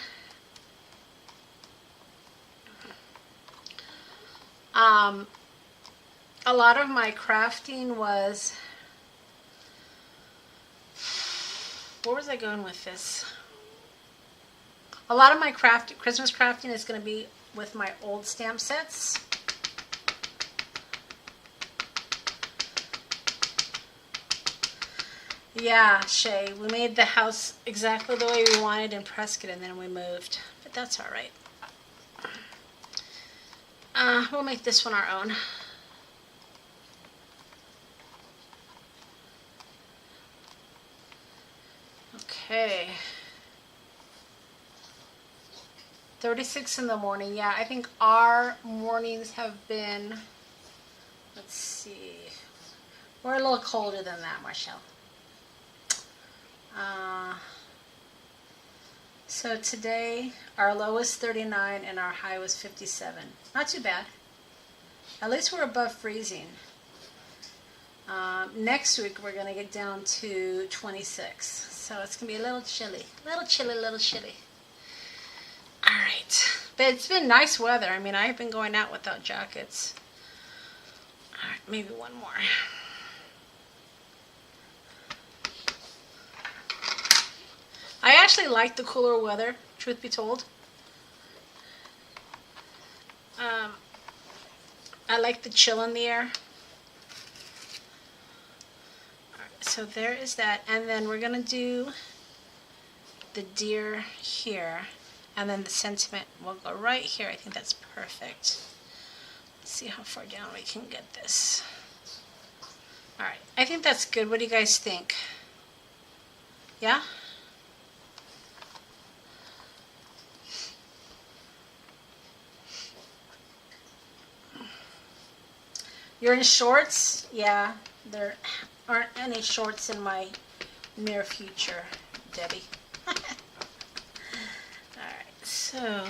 was, where was I going with this? A lot of my Christmas crafting is going to be with my old stamp sets. Yeah, Shay, we made the house exactly the way we wanted in Prescott, and then we moved. But that's all right. We'll make this one our own. Okay. 36 in the morning. Yeah, I think our mornings have been, let's see, we're a little colder than that, Marshall. So today our low was 39 and our high was 57. Not too bad. At least we're above freezing. Next week we're going to get down to 26. So it's going to be a little chilly. Little chilly. Alright. But it's been nice weather. I mean, I've been going out without jackets. Alright, maybe one more. I actually like the cooler weather, truth be told. I like the chill in the air. Alright, so there is that. And then we're going to do the deer here. And then the sentiment will go right here. I think that's perfect. Let's see how far down we can get this. All right, I think that's good. What do you guys think? Yeah? You're in shorts? Yeah, there aren't any shorts in my near future, Debbie. Alright, so...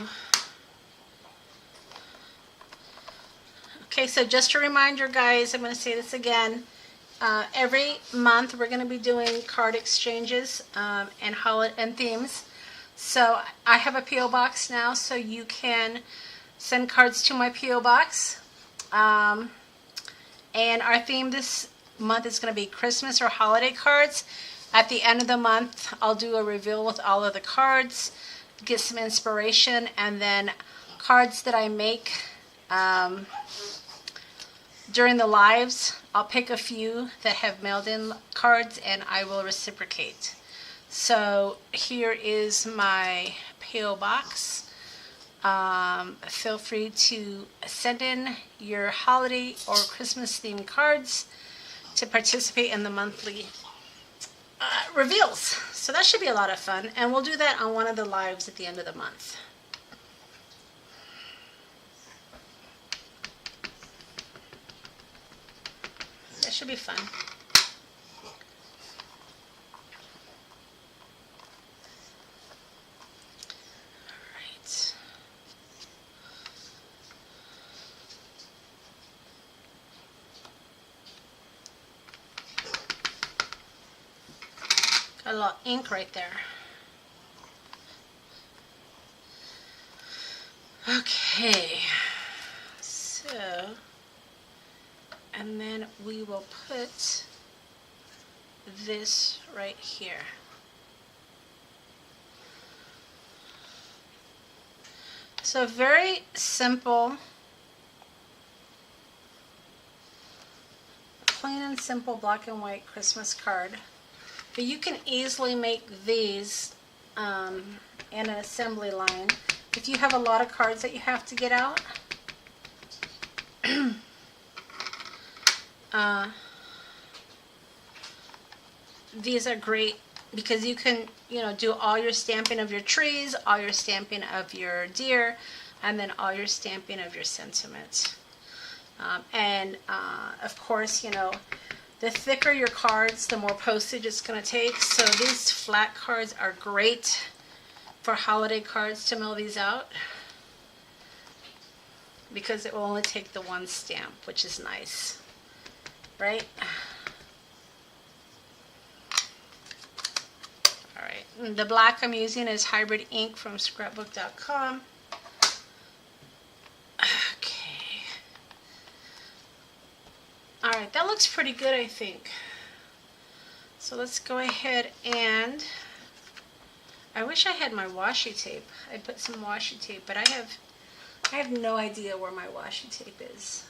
Okay, so just a reminder, guys, I'm going to say this again. Every month we're going to be doing card exchanges and holiday and themes. So I have a P.O. box now, so you can send cards to my P.O. box. And our theme this month is going to be Christmas or holiday cards. At the end of the month, I'll do a reveal with all of the cards, get some inspiration, and then cards that I make during the lives, I'll pick a few that have mailed in cards and I will reciprocate. So here is my P.O. box. Feel free to send in your holiday or Christmas themed cards to participate in the monthly reveals. So that should be a lot of fun, and we'll do that on one of the lives at the end of the month. That should be fun. Got a lot of ink right there. Okay, so, and then we will put this right here. So very simple, plain and simple black and white Christmas card. But you can easily make these in an assembly line. If you have a lot of cards that you have to get out, these are great because you can, do all your stamping of your trees, all your stamping of your deer, and then all your stamping of your sentiments. Of course, the thicker your cards, the more postage it's going to take. So these flat cards are great for holiday cards to mail these out because it will only take the one stamp, which is nice, right? All right, the black I'm using is Hybrid Ink from scrapbook.com. Alright, that looks pretty good, I think. So let's go ahead and... I wish I had my washi tape. I put some washi tape, but I have no idea where my washi tape is.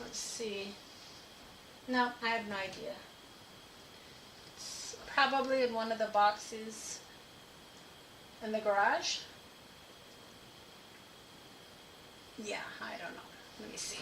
Let's see. No, I have no idea. It's probably in one of the boxes in the garage. Yeah, I don't know. Let me see.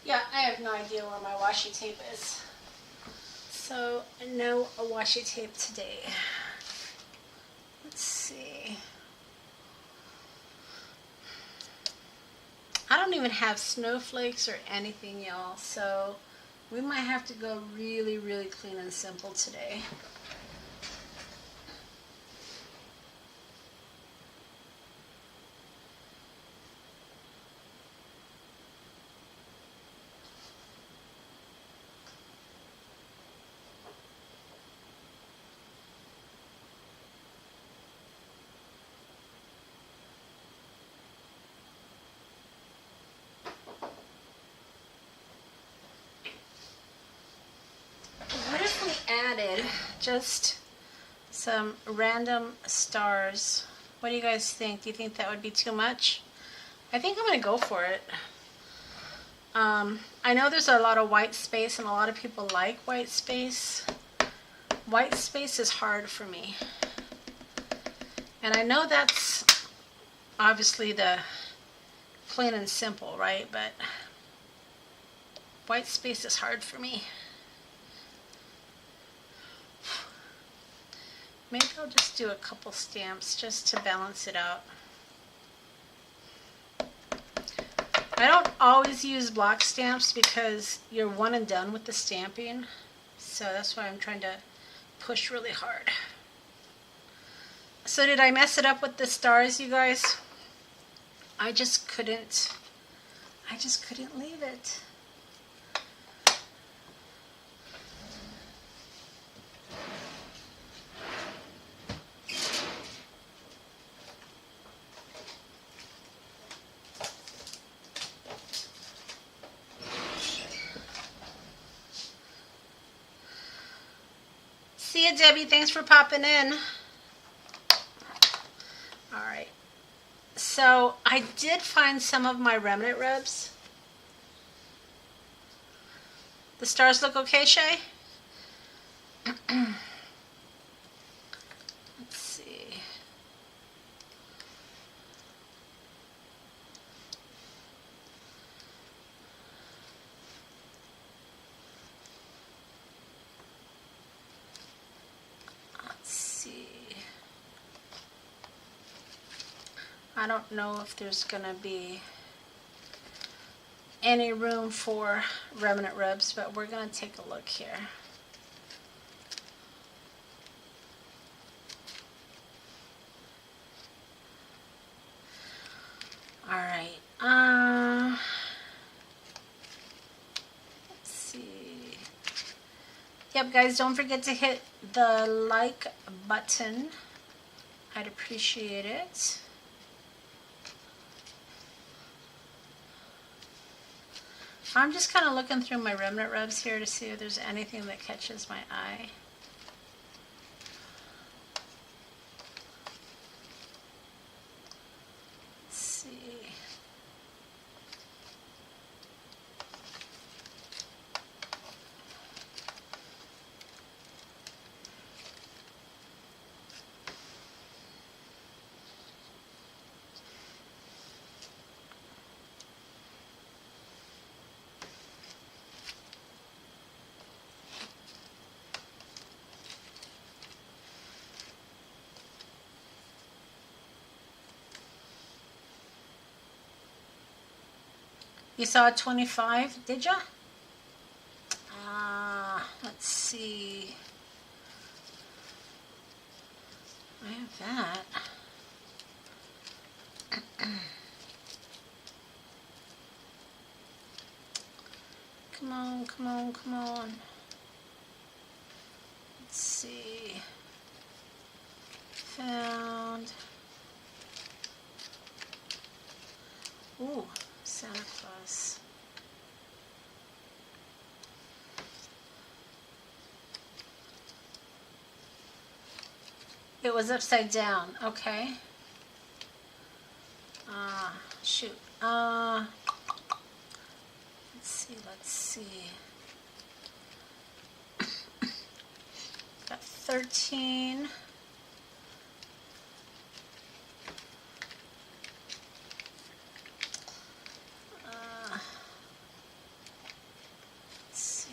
Yeah, I have no idea where my washi tape is. So, no washi tape today. Let's see. I don't even have snowflakes or anything, y'all, so we might have to go really, really clean and simple today. added just some random stars. What do you guys think? Do you think that would be too much? I think I'm going to go for it. I know there's a lot of white space and a lot of people like white space. White space is hard for me. And I know that's obviously the plain and simple, right? But white space is hard for me. Maybe I'll just do a couple stamps just to balance it out. I don't always use block stamps because you're one and done with the stamping. So that's why I'm trying to push really hard. So did I mess it up with the stars, you guys? I just couldn't leave it. See ya, Debbie. Thanks for popping in. All right. So I did find some of my remnant rubs. The stars look okay, Shay? Let's see. I don't know if there's going to be any room for remnant rubs, but we're going to take a look here. All right. Let's see. Yep, guys, don't forget to hit the like button. I'd appreciate it. I'm just kind of looking through my remnant rubs here to see if there's anything that catches my eye. Let's see. You saw a 25, did ya? Let's see. I have that. Come on, come on, come on. Let's see. Found. Ooh. Santa Claus. It was upside down. Okay. Shoot. Let's see. Let's see. Got 13. Let's see.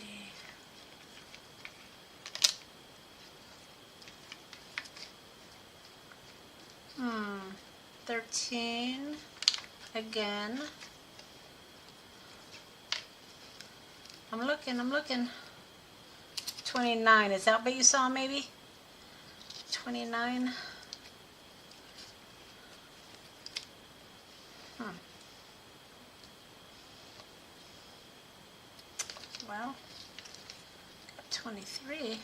13 again. I'm looking. 29. Is that what you saw, maybe? 29. Well, got 23.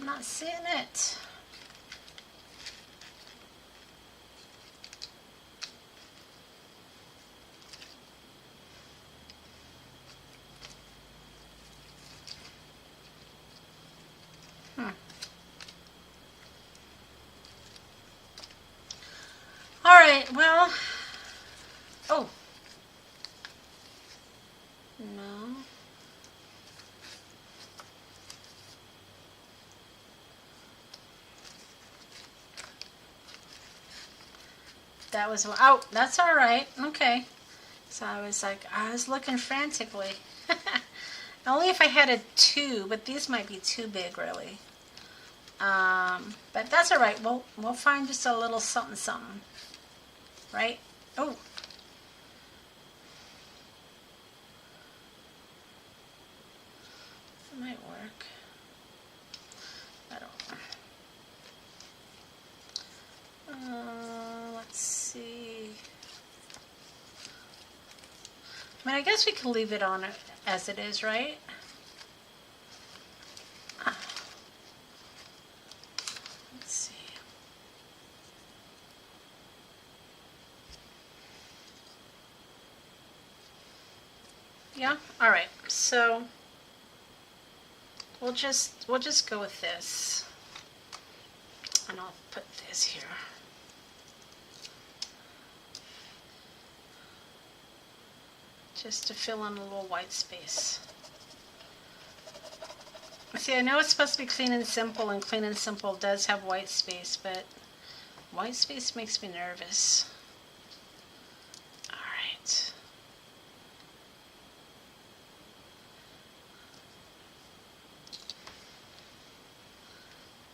I'm not seeing it. All right, well, oh, no. That was, oh, that's all right. Okay. So I was looking frantically. Only if I had a 2, but these might be too big, really. But that's all right. We'll find just a little something, something. Right? Oh. It might work. I don't know. Let's see. I mean, I guess we can leave it on as it is, right? Let's see. Yeah. All right. So we'll just go with this, and I'll put this here. Just to fill in a little white space. See, I know it's supposed to be clean and simple, and clean and simple does have white space, but white space makes me nervous. All right.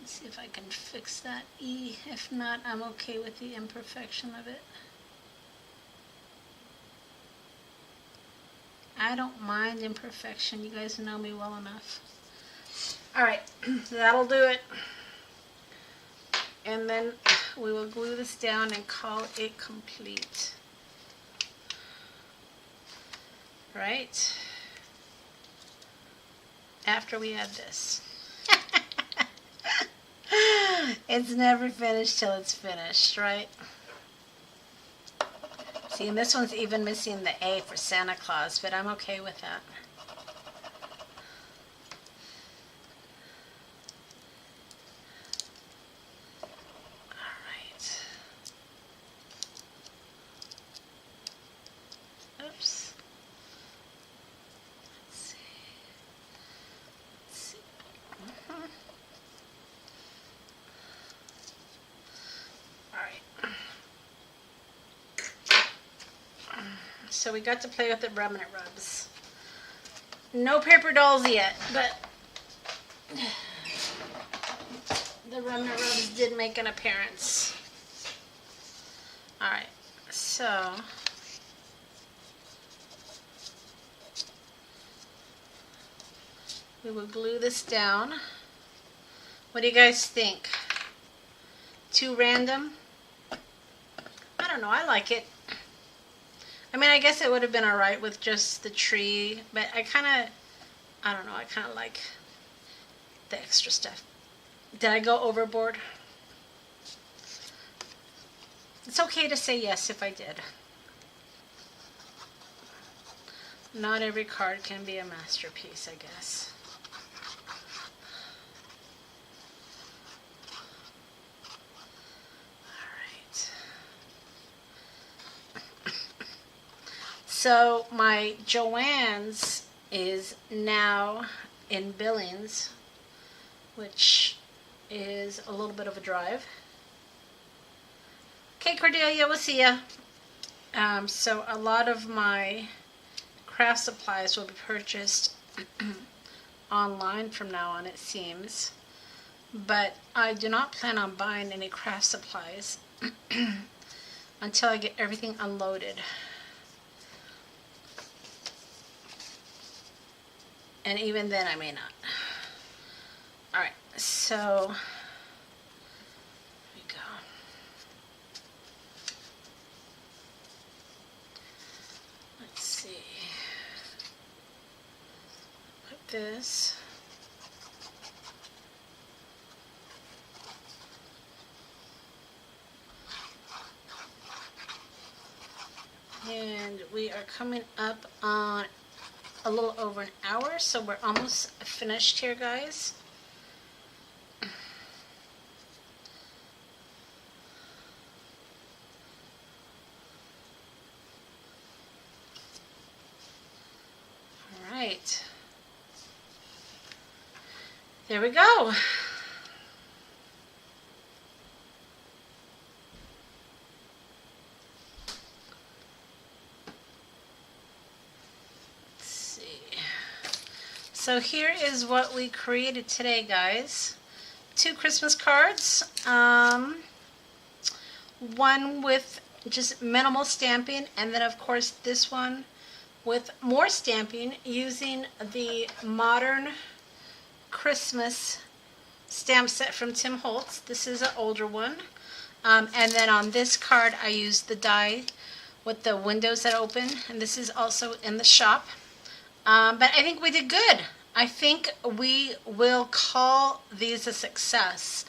Let's see if I can fix that E. If not, I'm okay with the imperfection of it. I don't mind imperfection. You guys know me well enough. All right, that'll do it. And then we will glue this down and call it complete. Right? After we add this. It's never finished till it's finished, right? See, and this one's even missing the A for Santa Claus, but I'm okay with that. All right. Oops. Let's see. Let's see. All right. So we got to play with the remnant rubs. No paper dolls yet, but the remnant rubs did make an appearance. Alright, so we will glue this down. What do you guys think? Too random? I don't know, I like it. I mean, I guess it would have been alright with just the tree, but I don't know, I kind of like the extra stuff. Did I go overboard? It's okay to say yes if I did. Not every card can be a masterpiece, I guess. So my Joann's is now in Billings, which is a little bit of a drive. Okay, Cordelia, we'll see ya. So a lot of my craft supplies will be purchased online from now on, it seems. But I do not plan on buying any craft supplies until I get everything unloaded. And even then, I may not. Alright, so here we go. Let's see. Put this. we are coming up on a little over an hour, so we're almost finished here, guys. All right. There we go. So here is what we created today, guys. 2 Christmas cards. One with just minimal stamping, and then of course this one with more stamping using the modern Christmas stamp set from Tim Holtz. This is an older one. And then on this card I used the die with the windows that open, and this is also in the shop. But I think we did good. I think we will call these a success.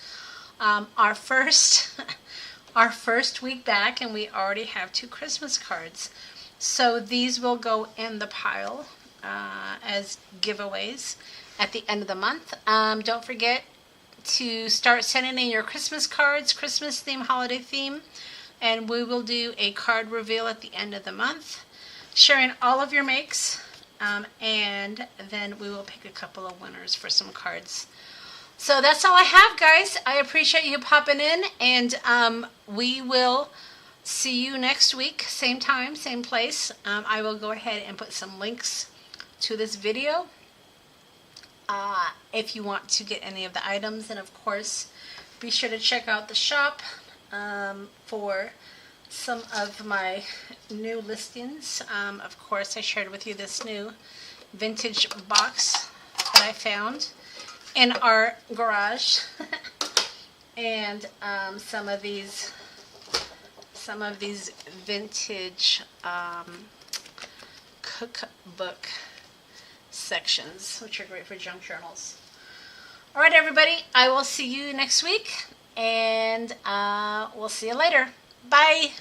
Our first week back, and we already have 2 Christmas cards. So these will go in the pile as giveaways at the end of the month. Don't forget to start sending in your Christmas cards, Christmas theme, holiday theme, and we will do a card reveal at the end of the month, sharing all of your makes. And then we will pick a couple of winners for some cards. So that's all I have, guys. I appreciate you popping in, and we will see you next week, same time, same place. I will go ahead and put some links to this video if you want to get any of the items, and of course be sure to check out the shop for some of my new listings. Of course, I shared with you this new vintage box that I found in our garage, and some of these vintage cookbook sections, which are great for junk journals. All right, everybody, I will see you next week, and we'll see you later. Bye.